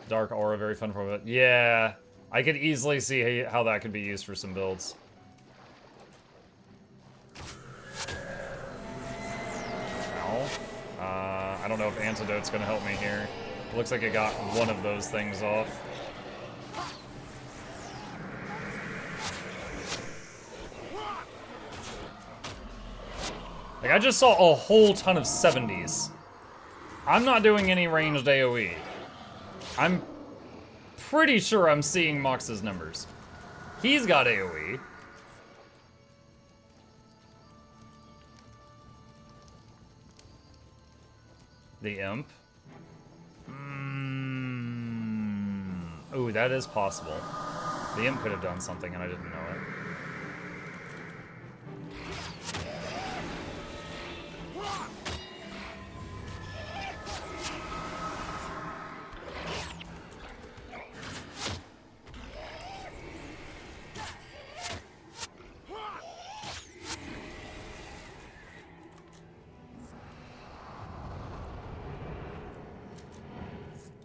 Dark Aura, very fun for it. Yeah, I could easily see how that could be used for some builds. Ow. I don't know if Antidote's gonna help me here. It looks like it got one of those things off. Like, I just saw a whole ton of 70s. I'm not doing any ranged AoE. I'm pretty sure I'm seeing Mox's numbers. He's got AoE. The Imp. Ooh, that is possible. The Imp could have done something and I didn't know it.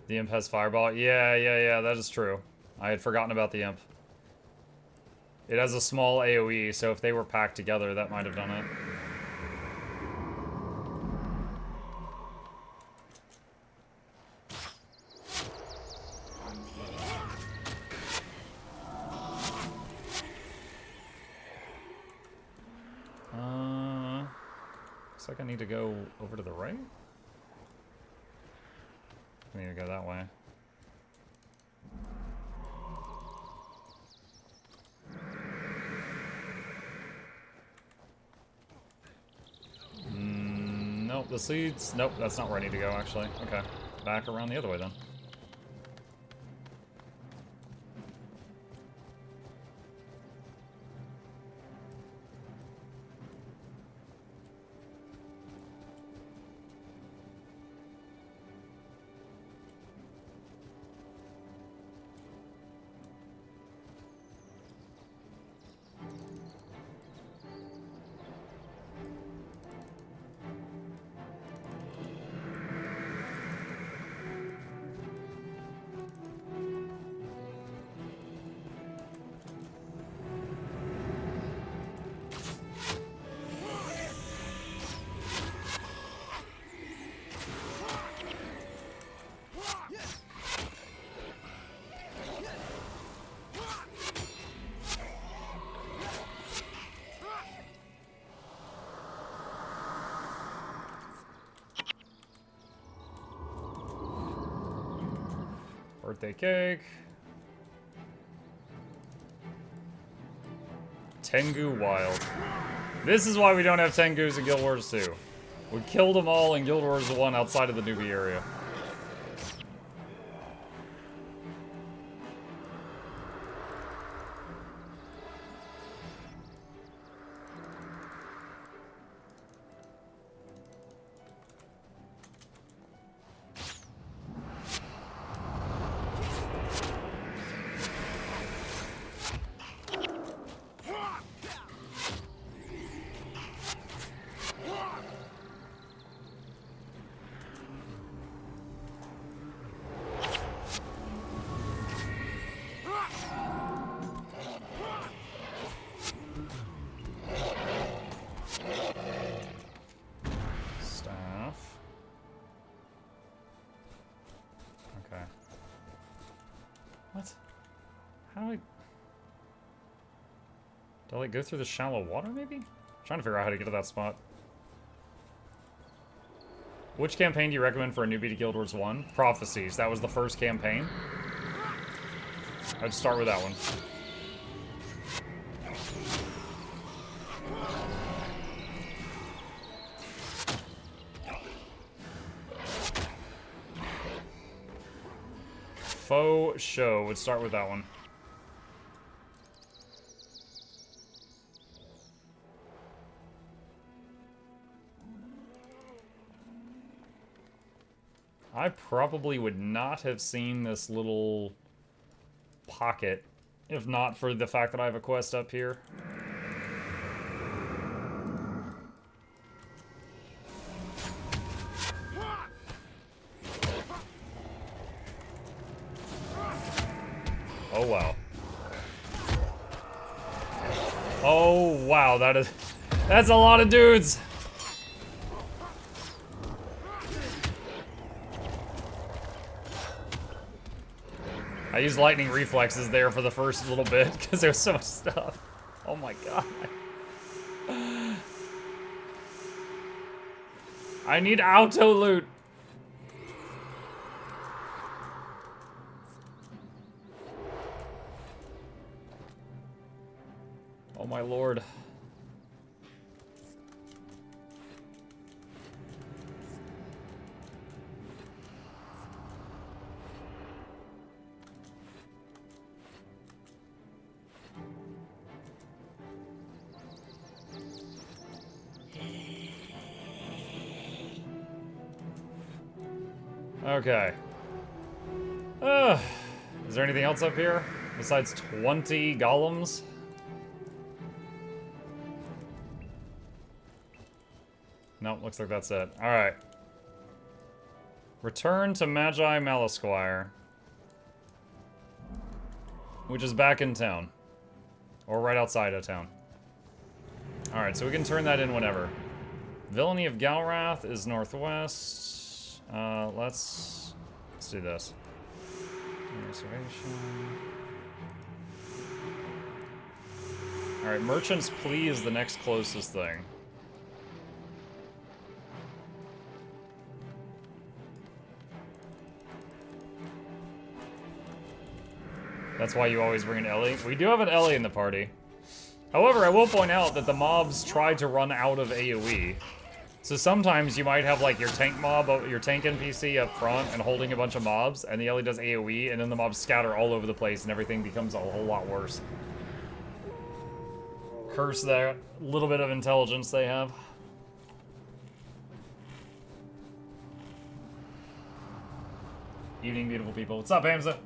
The Imp has Fireball? Yeah, that is true. I had forgotten about the Imp. It has a small AoE, so if they were packed together, that might have done it. Looks like I need to go over to the right? I need to go that way. Nope, the seeds. Nope, that's not where I need to go, actually. Okay, back around the other way then. Birthday cake. Tengu Wild. This is why we don't have Tengus in Guild Wars 2. We killed them all in Guild Wars 1 outside of the newbie area. Do I, like, go through the shallow water, maybe? I'm trying to figure out how to get to that spot. Which campaign do you recommend for a newbie to Guild Wars 1? Prophecies. That was the first campaign. I'd start with that one. Faux show. Would start with that one. I probably would not have seen this little pocket if not for the fact that I have a quest up here. Oh, wow. Oh, wow, that's a lot of dudes. I used lightning reflexes there for the first little bit because there was so much stuff. Oh my god. I need auto loot. Oh my lord. Okay. Is there anything else up here besides 20 golems? Nope, looks like that's it. Alright. Return to Magi Malisquire, which is back in town. Or right outside of town. Alright, so we can turn that in whenever. Villainy of Galrath is northwest. Let's do this. Reservation. Alright, Merchant's Plea is the next closest thing. That's why you always bring an Ellie. We do have an Ellie in the party. However, I will point out that the mobs try to run out of AoE. So sometimes you might have like your tank mob, your tank NPC up front and holding a bunch of mobs, and the Ellie does AoE, and then the mobs scatter all over the place and everything becomes a whole lot worse. Curse that little bit of intelligence they have. Evening, beautiful people. What's up, Hamza?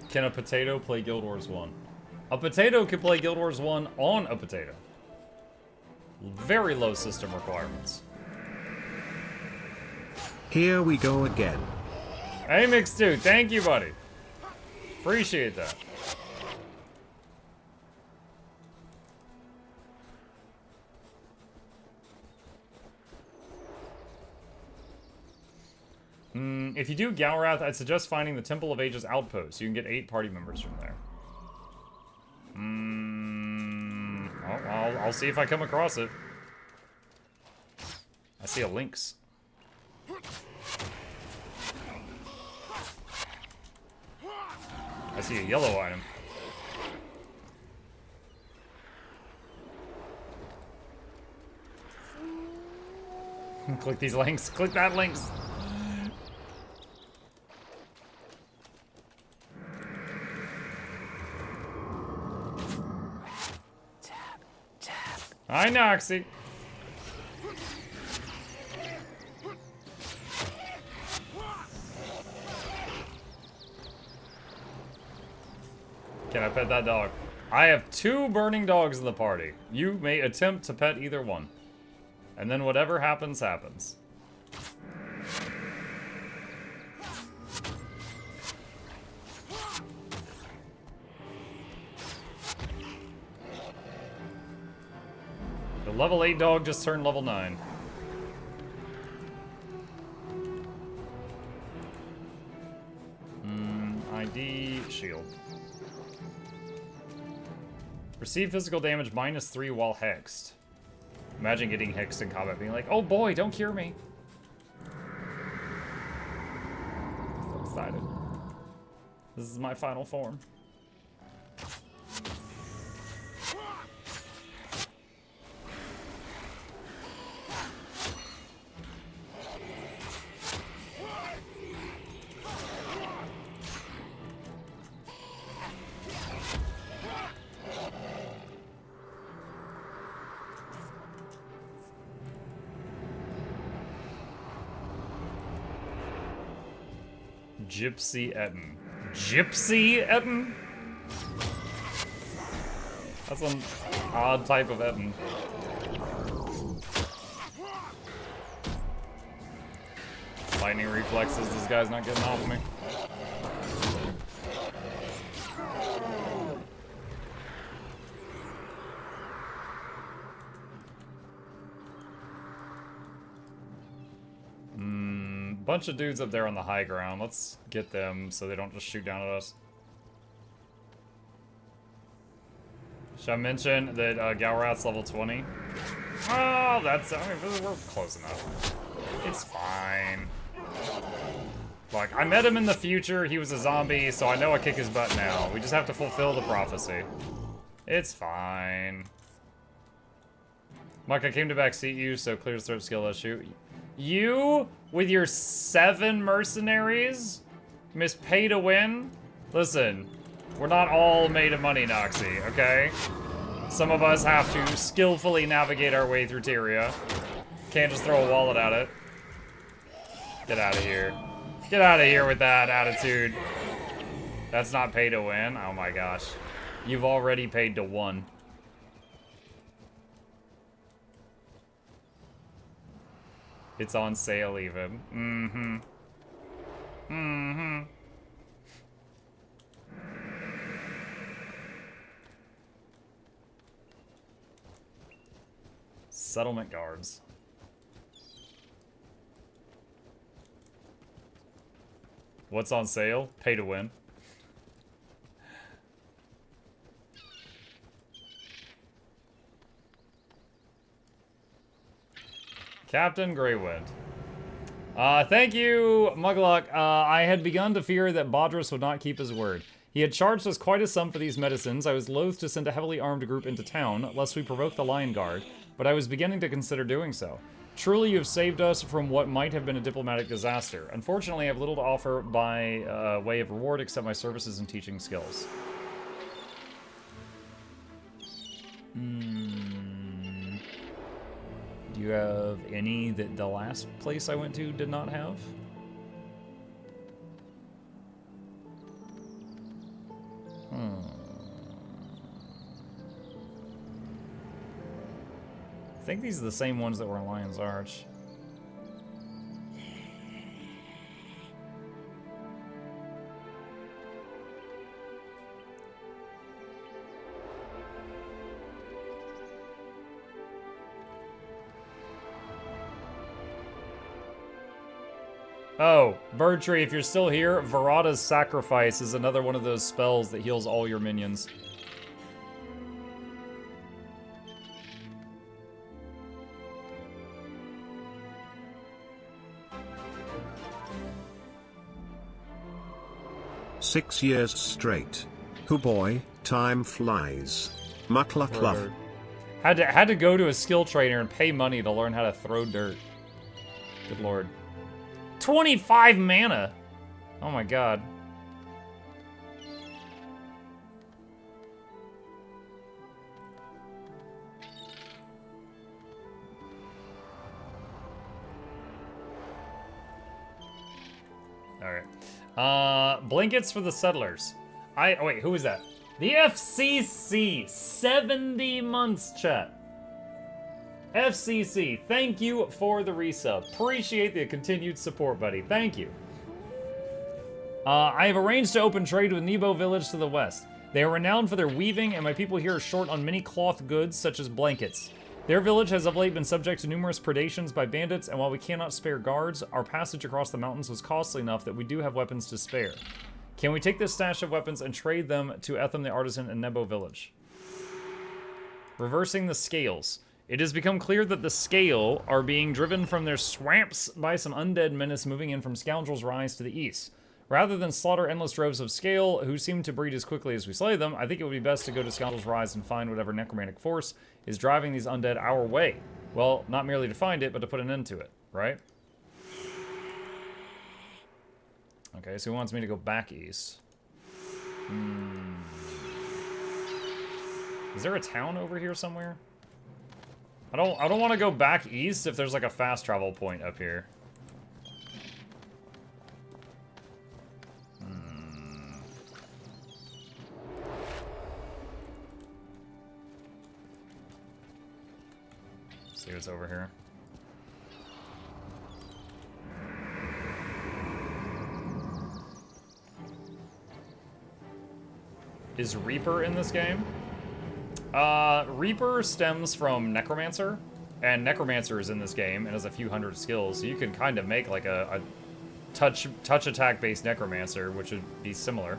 Can a potato play Guild Wars 1? A potato can play Guild Wars 1 on a potato. Very low system requirements. Here we go again. Hey, Mix2, thank you, buddy. Appreciate that. If you do Galrath, I'd suggest finding the Temple of Ages outpost. You can get 8 party members from there. I'll see if I come across it. I see a lynx. I see a yellow item. Click these links. Click that links. Hi, Noxie. Can I pet that dog? I have 2 burning dogs in the party. You may attempt to pet either one. And then whatever happens, happens. The level 8 dog just turned level 9. ID, shield. Receive physical damage -3 while hexed. Imagine getting hexed in combat being like, oh boy, don't cure me. So excited. This is my final form. Gypsy Etten. Gypsy Etten? That's an odd type of Etten. Lightning reflexes, this guy's not getting off me. Bunch of dudes up there on the high ground. Let's get them so they don't just shoot down at us. Should I mention that Galrat's level 20? Oh, that's... I mean, we're close enough. It's fine. Like, I met him in the future. He was a zombie, so I know I kick his butt now. We just have to fulfill the prophecy. It's fine. Mike, I came to backseat you, so clear throat skill issue. You, with your 7 mercenaries, miss pay to win? Listen, we're not all made of money, Noxy, okay? Some of us have to skillfully navigate our way through Tyria. Can't just throw a wallet at it. Get out of here. Get out of here with that attitude. That's not pay to win. Oh my gosh. You've already paid to 1. It's on sale even. Mm-hmm. Mm-hmm. Settlement guards. What's on sale? Pay to win. Captain Greywind. Thank you, Mukluk. I had begun to fear that Bodris would not keep his word. He had charged us quite a sum for these medicines. I was loath to send a heavily armed group into town, lest we provoke the Lion Guard, but I was beginning to consider doing so. Truly, you have saved us from what might have been a diplomatic disaster. Unfortunately, I have little to offer by way of reward except my services and teaching skills. Do you have any that the last place I went to did not have? I think these are the same ones that were in Lion's Arch. Oh, Birdtree, if you're still here, Verada's Sacrifice is another one of those spells that heals all your minions. "6 years straight. Hoo boy, time flies. Mukluk love." Had to go to a skill trainer and pay money to learn how to throw dirt. Good lord. 25 mana! Oh my god. Alright. Blankets for the settlers. Oh wait, who is that? The FCC! 70 months, chat. FCC, thank you for the resub. Appreciate the continued support, buddy. Thank you. I have arranged to open trade with Nebo Village to the west. They are renowned for their weaving, and my people here are short on many cloth goods, such as blankets. Their village has of late been subject to numerous predations by bandits, and while we cannot spare guards, our passage across the mountains was costly enough that we do have weapons to spare. Can we take this stash of weapons and trade them to Etham the Artisan in Nebo Village? Reversing the scales. It has become clear that the Scale are being driven from their swamps by some undead menace moving in from Scoundrel's Rise to the east. Rather than slaughter endless droves of Scale, who seem to breed as quickly as we slay them, I think it would be best to go to Scoundrel's Rise and find whatever necromantic force is driving these undead our way. Well, not merely to find it, but to put an end to it, right? Okay, so he wants me to go back east. Is there a town over here somewhere? I don't want to go back east if there's like a fast travel point up here. See what's over here. Is Reaper in this game? Reaper stems from Necromancer, and Necromancer is in this game and has a few hundred skills, so you can kind of make like a touch attack based Necromancer, which would be similar.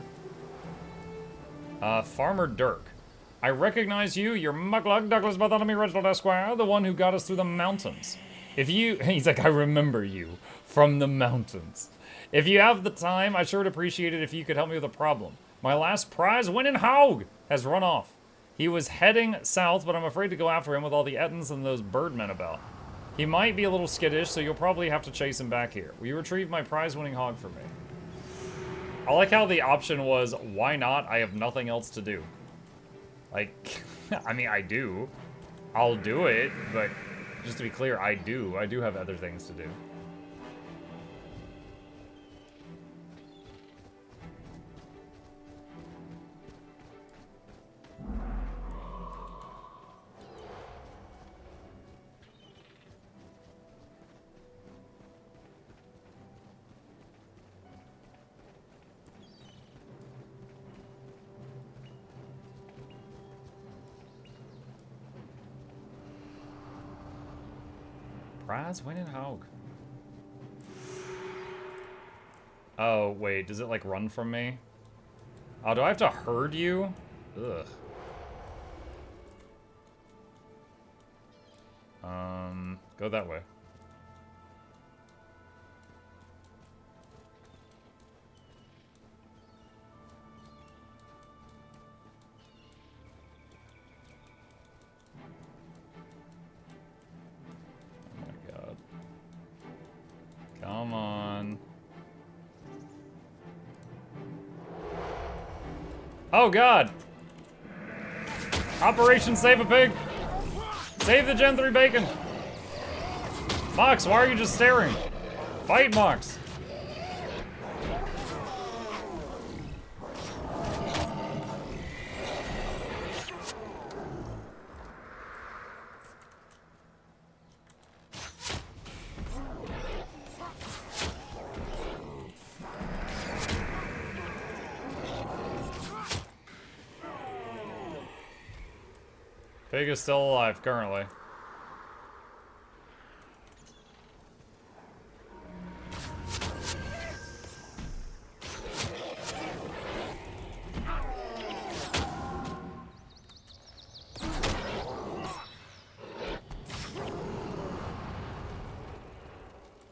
Farmer Dirk. I recognize you. You're Mukluk, Douglas Bartholomew Reginald Esquire, the one who got us through the mountains. If you... He's like, I remember you from the mountains. If you have the time, I sure would appreciate it if you could help me with a problem. My last prize-winning hog has run off. He was heading south, but I'm afraid to go after him with all the Ettins and those birdmen about. He might be a little skittish, so you'll probably have to chase him back here. Will you retrieve my prize-winning hog for me? I like how the option was, why not? I have nothing else to do. Like, I mean, I do. I'll do it, but just to be clear, I do. I do have other things to do. Prize winning hog. Oh, wait, does it like run from me? Oh, do I have to herd you? Ugh. Go that way. Come on. Oh god! Operation Save a Pig! Save the Gen 3 bacon! Mox, why are you just staring? Fight, Mox! Pig is still alive, currently.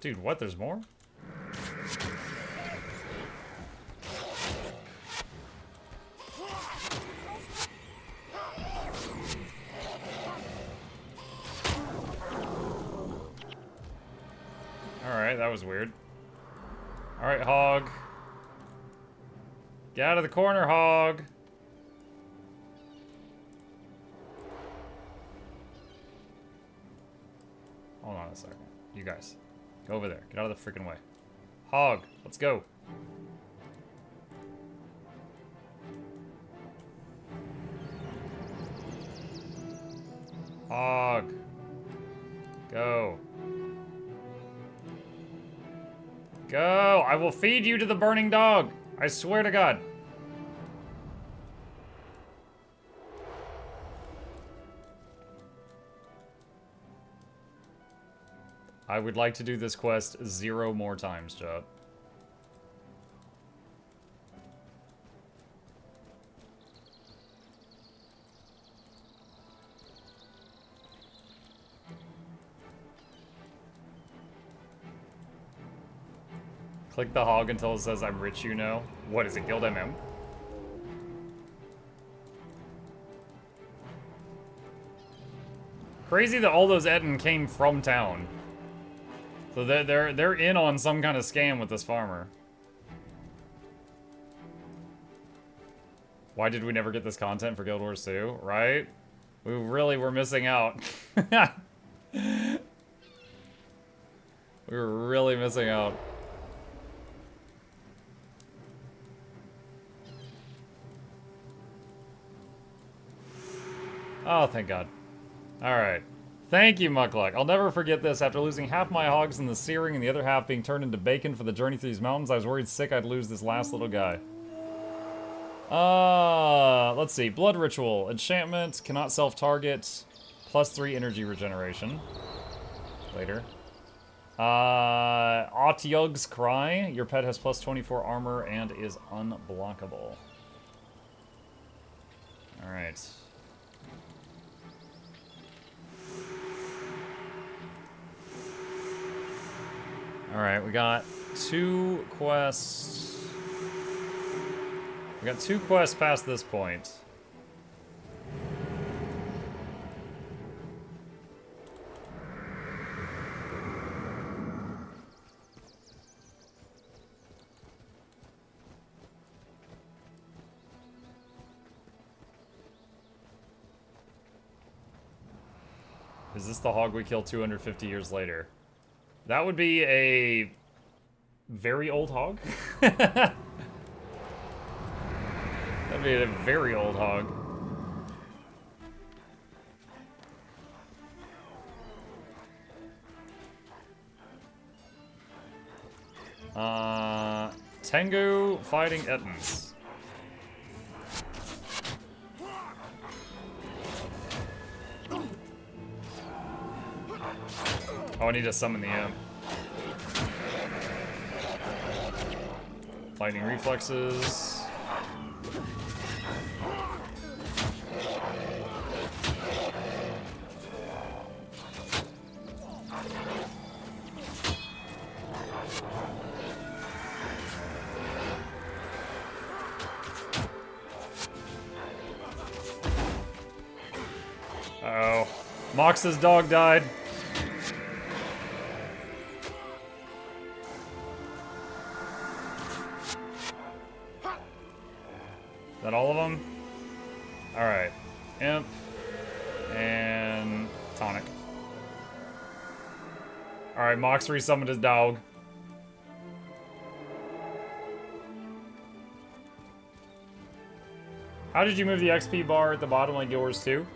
Dude, what? There's more? Alright, that was weird. Alright, hog. Get out of the corner, hog. Hold on a second. You guys. Go over there. Get out of the freaking way. Hog, let's go. Hog. Go. Go! I will feed you to the burning dog! I swear to God. I would like to do this quest 0 more times, chat. Click the hog until it says I'm rich, you know. What is it, Guild MM? Crazy that all those Etten came from town. So they're in on some kind of scam with this farmer. Why did we never get this content for Guild Wars 2, right? We really were missing out. We were really missing out. Oh, thank God. Alright. Thank you, Mukluk. I'll never forget this. After losing half my hogs in the searing and the other half being turned into bacon for the journey through these mountains, I was worried sick I'd lose this last little guy. Let's see. Blood Ritual. Enchantment. Cannot self-target. +3 energy regeneration. Later. Otyug's Cry. Your pet has +24 armor and is unblockable. Alright. Alright, we got 2 quests. We got 2 quests past this point. Is this the hog we killed 250 years later? That would be a very old hog. That'd be a very old hog. Tengu fighting Ettins. Oh, I need to summon the imp. Lightning reflexes. Uh-oh. Mox's dog died. Is that all of them? Alright. Imp. And tonic. Alright, Mox resummoned his dog. How did you move the XP bar at the bottom like yours too?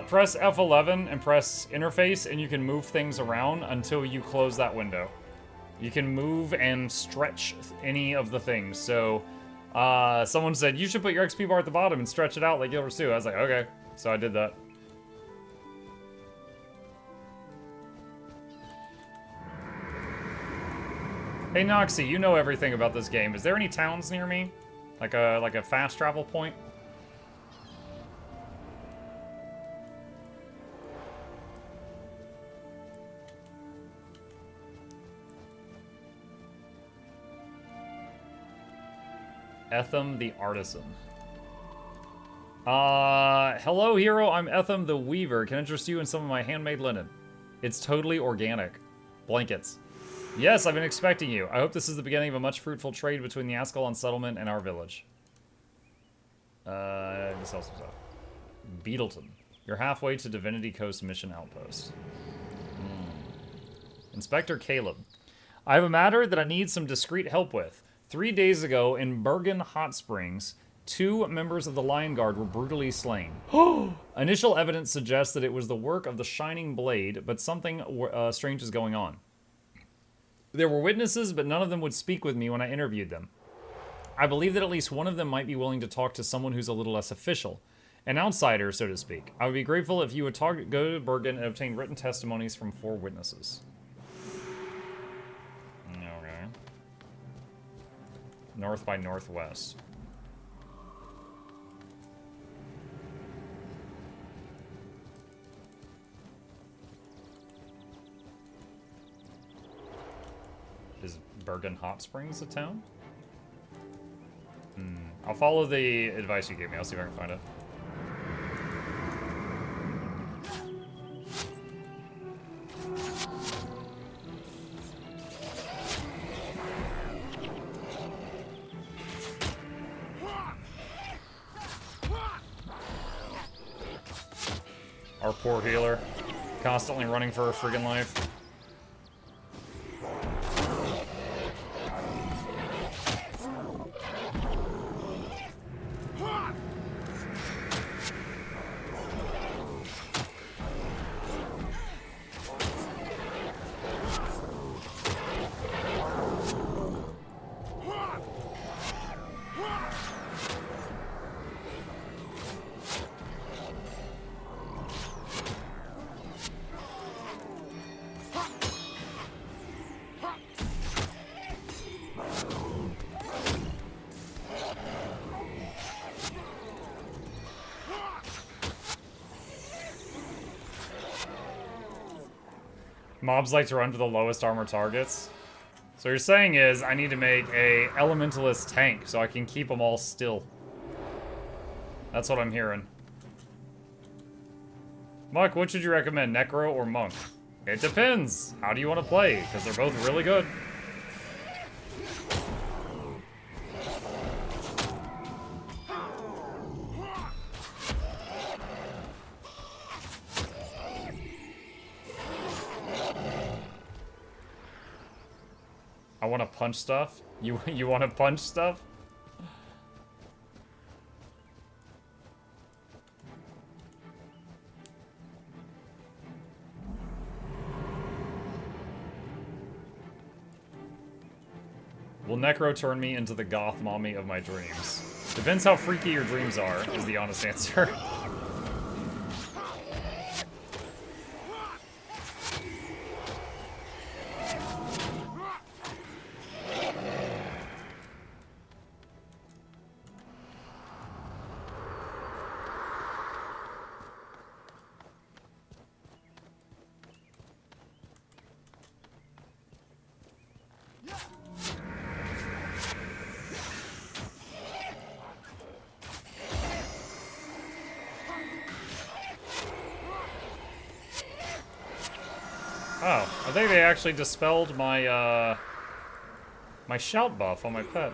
Press F11 and press interface and you can move things around until you close that window. You can move and stretch any of the things. So, someone said, you should put your XP bar at the bottom and stretch it out like yours too. I was like, okay. So I did that. Hey Noxy, you know everything about this game. Is there any towns near me? Like a fast travel point? Etham the Artisan. Hello hero, I'm Etham the Weaver. Can interest you in some of my handmade linen. It's totally organic. Blankets. Yes, I've been expecting you. I hope this is the beginning of a much fruitful trade between the Ascalon settlement and our village. This sells some stuff. Beetleton. You're halfway to Divinity Coast Mission Outpost. Inspector Caleb. I have a matter that I need some discreet help with. 3 days ago in Bergen Hot Springs, 2 members of the Lion Guard were brutally slain. Initial evidence suggests that it was the work of the Shining Blade, but something strange is going on. There were witnesses, but none of them would speak with me when I interviewed them. I believe that at least one of them might be willing to talk to someone who's a little less official. An outsider, so to speak. I would be grateful if you would go to Bergen and obtain written testimonies from 4 witnesses. Okay. North by northwest. Is Bergen Hot Springs a town? I'll follow the advice you gave me. I'll see if I can find it. Our poor healer, constantly running for her friggin' life. Mobs like to run to the lowest armor targets. So what you're saying is I need to make a elementalist tank so I can keep them all still. That's what I'm hearing. Muck, what should you recommend, Necro or Monk? It depends. How do you want to play? Because they're both really good. I want to punch stuff? You want to punch stuff? Will Necro turn me into the goth mommy of my dreams? Depends how freaky your dreams are, is the honest answer. Oh, I think they actually dispelled my, my shout buff on my pet.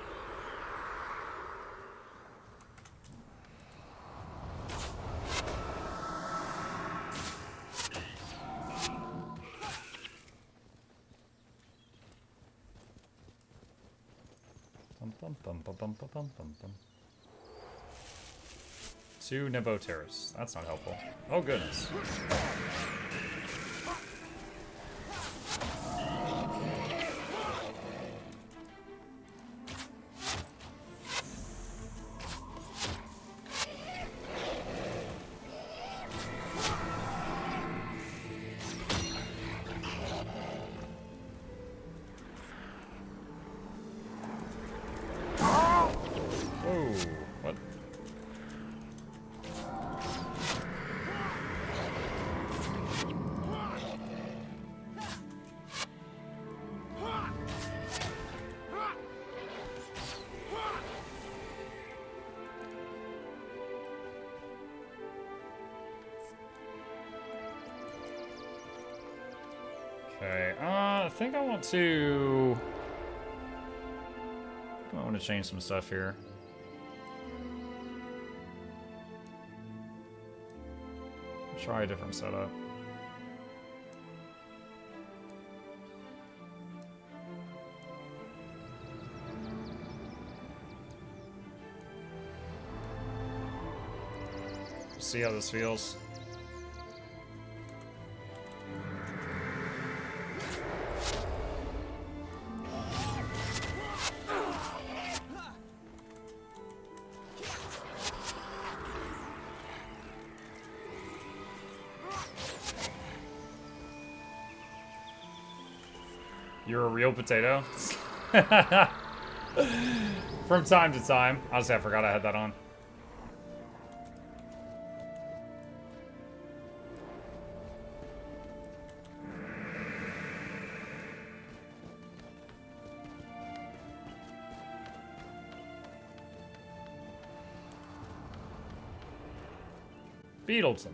Bum, bum, bum, bum, bum, bum, bum, bum, bum. 2 Nebo Terrace. That's not helpful. Oh, goodness. Whoa, what? Okay, I think I want to... I want to change some stuff here. Try a different setup. See how this feels. You're a real potato? From time to time. Honestly, I forgot I had that on. Beetleton.